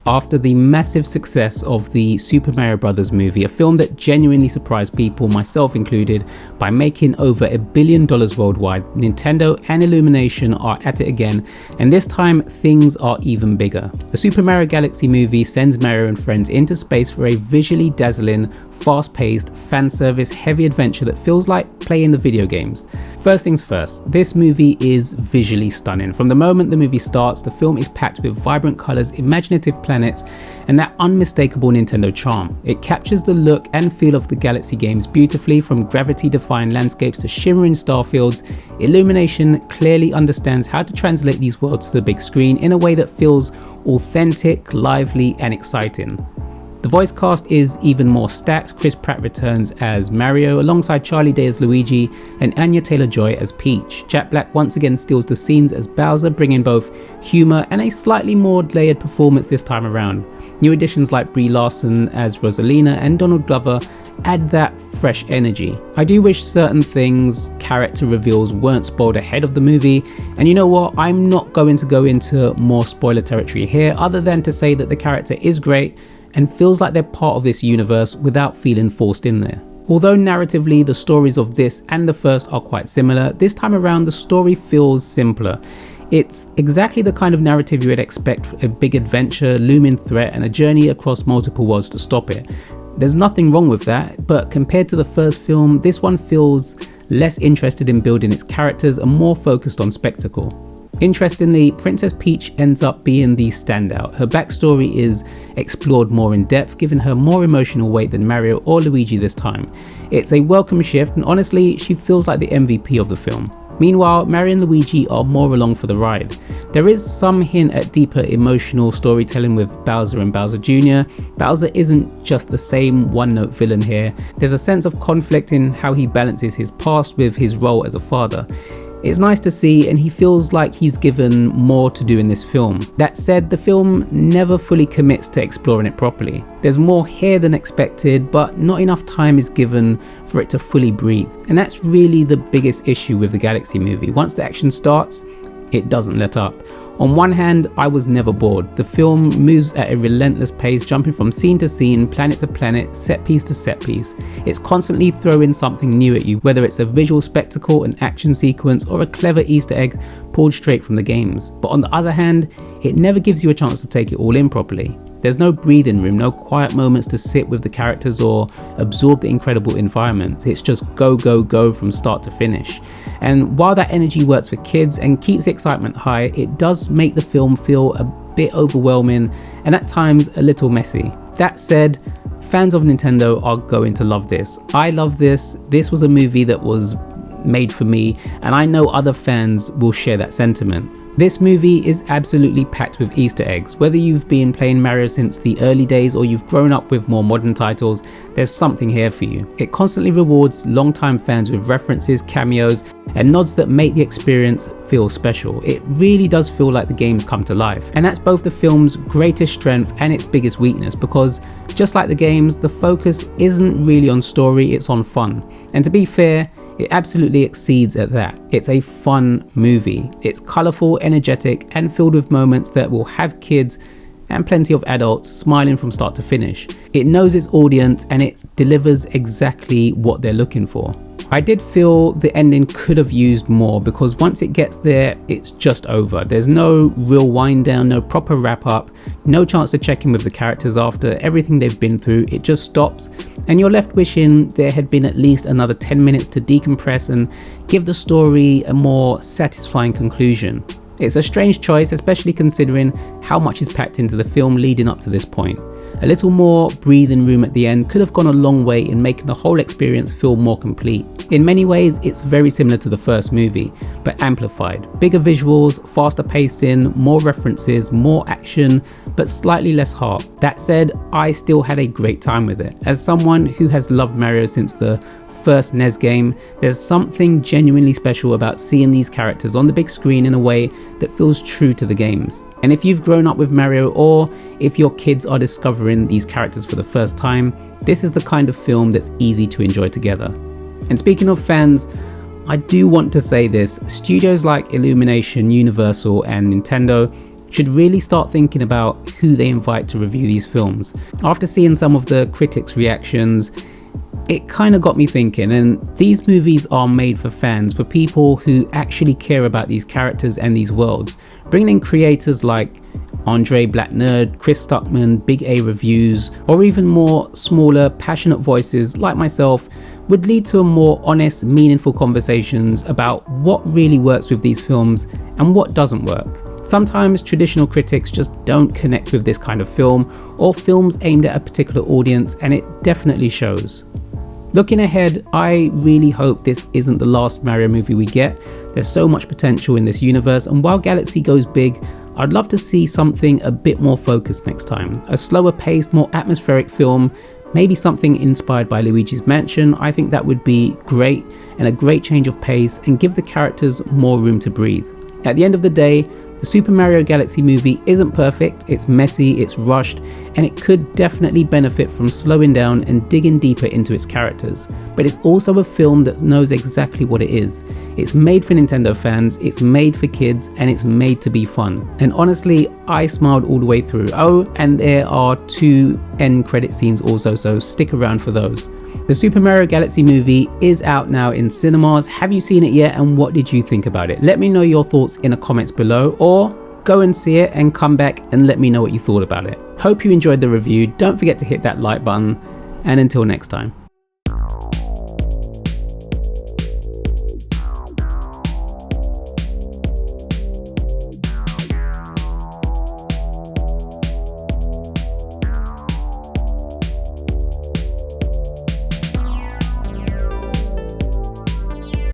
After the massive success of the Super Mario Bros. Movie, a film that genuinely surprised people, myself included, by making over $1 billion worldwide, Nintendo and Illumination are at it again, and this time things are even bigger. The Super Mario Galaxy movie sends Mario and friends into space for a visually dazzling, fast-paced, fan service heavy adventure that feels like playing the video games. First things first, this movie is visually stunning. From the moment the movie starts, the film is packed with vibrant colors, imaginative planets, and that unmistakable Nintendo charm. It captures the look and feel of the Galaxy games beautifully, from gravity-defying landscapes to shimmering starfields. Illumination clearly understands how to translate these worlds to the big screen in a way that feels authentic, lively, and exciting. The voice cast is even more stacked. Chris Pratt returns as Mario alongside Charlie Day as Luigi and Anya Taylor-Joy as Peach. Jack Black once again steals the scenes as Bowser, bringing both humor and a slightly more layered performance this time around. New additions like Brie Larson as Rosalina and Donald Glover add that fresh energy. I do wish certain things, character reveals, weren't spoiled ahead of the movie, and you know what, I'm not going to go into more spoiler territory here other than to say that the character is great and feels like they're part of this universe without feeling forced in there. Although narratively the stories of this and the first are quite similar, this time around the story feels simpler. It's exactly the kind of narrative you would expect: a big adventure, looming threat, and a journey across multiple worlds to stop it. There's nothing wrong with that, but compared to the first film, this one feels less interested in building its characters and more focused on spectacle. Interestingly, Princess Peach ends up being the standout. Her backstory is explored more in depth, giving her more emotional weight than Mario or Luigi this time. It's a welcome shift, and honestly, she feels like the MVP of the film. Meanwhile, Mario and Luigi are more along for the ride. There is some hint at deeper emotional storytelling with Bowser and Bowser Jr. Bowser isn't just the same one-note villain here. There's a sense of conflict in how he balances his past with his role as a father. It's nice to see, and he feels like he's given more to do in this film. That said, the film never fully commits to exploring it properly. There's more here than expected, but not enough time is given for it to fully breathe. And that's really the biggest issue with the Galaxy movie. Once the action starts, it doesn't let up. On one hand, I was never bored. The film moves at a relentless pace, jumping from scene to scene, planet to planet, set piece to set piece. It's constantly throwing something new at you, whether it's a visual spectacle, an action sequence, or a clever Easter egg pulled straight from the games. But on the other hand, it never gives you a chance to take it all in properly. There's no breathing room, no quiet moments to sit with the characters or absorb the incredible environment. It's just go, go, go from start to finish. And while that energy works for kids and keeps the excitement high, it does make the film feel a bit overwhelming and at times a little messy. That said, fans of Nintendo are going to love this. I love this. This was a movie that was made for me, and I know other fans will share that sentiment. This movie is absolutely packed with Easter eggs. Whether you've been playing Mario since the early days or you've grown up with more modern titles, there's something here for you. It constantly rewards longtime fans with references, cameos, and nods that make the experience feel special. It really does feel like the games come to life. And that's both the film's greatest strength and its biggest weakness, because just like the games, the focus isn't really on story, it's on fun. And to be fair, it absolutely exceeds at that. It's a fun movie. It's colourful, energetic, and filled with moments that will have kids and plenty of adults smiling from start to finish. It knows its audience and it delivers exactly what they're looking for. I did feel the ending could have used more, because once it gets there, it's just over. There's no real wind down, no proper wrap up, no chance to check in with the characters after everything they've been through. It just stops and you're left wishing there had been at least another 10 minutes to decompress and give the story a more satisfying conclusion. It's a strange choice, especially considering how much is packed into the film leading up to this point. A little more breathing room at the end could have gone a long way in making the whole experience feel more complete. In many ways, it's very similar to the first movie, but amplified. Bigger visuals, faster pacing, more references, more action, but slightly less heart. That said, I still had a great time with it. As someone who has loved Mario since the first NES game, there's something genuinely special about seeing these characters on the big screen in a way that feels true to the games. And if you've grown up with Mario, or if your kids are discovering these characters for the first time, this is the kind of film that's easy to enjoy together. And speaking of fans, I do want to say this: studios like Illumination, Universal, and Nintendo should really start thinking about who they invite to review these films. After seeing some of the critics' reactions, it kind of got me thinking, and these movies are made for fans, for people who actually care about these characters and these worlds. Bringing in creators like Andre Black Nerd, Chris Stuckman, Big A Reviews, or even more smaller, passionate voices like myself would lead to a more honest, meaningful conversations about what really works with these films and what doesn't work. Sometimes traditional critics just don't connect with this kind of film or films aimed at a particular audience, and it definitely shows. Looking ahead, I really hope this isn't the last Mario movie we get. There's so much potential in this universe, and while Galaxy goes big, I'd love to see something a bit more focused next time. A slower paced, more atmospheric film, maybe something inspired by Luigi's Mansion. I think that would be great, and a great change of pace, and give the characters more room to breathe. At the end of the day, the Super Mario Galaxy movie isn't perfect, it's messy, it's rushed, and it could definitely benefit from slowing down and digging deeper into its characters. But it's also a film that knows exactly what it is. It's made for Nintendo fans, it's made for kids, and it's made to be fun. And honestly, I smiled all the way through. Oh, and there are 2 end credit scenes also, so stick around for those. The Super Mario Galaxy movie is out now in cinemas. Have you seen it yet, and what did you think about it? Let me know your thoughts in the comments below, or go and see it and come back and let me know what you thought about it. Hope you enjoyed the review. Don't forget to hit that like button, and until next time.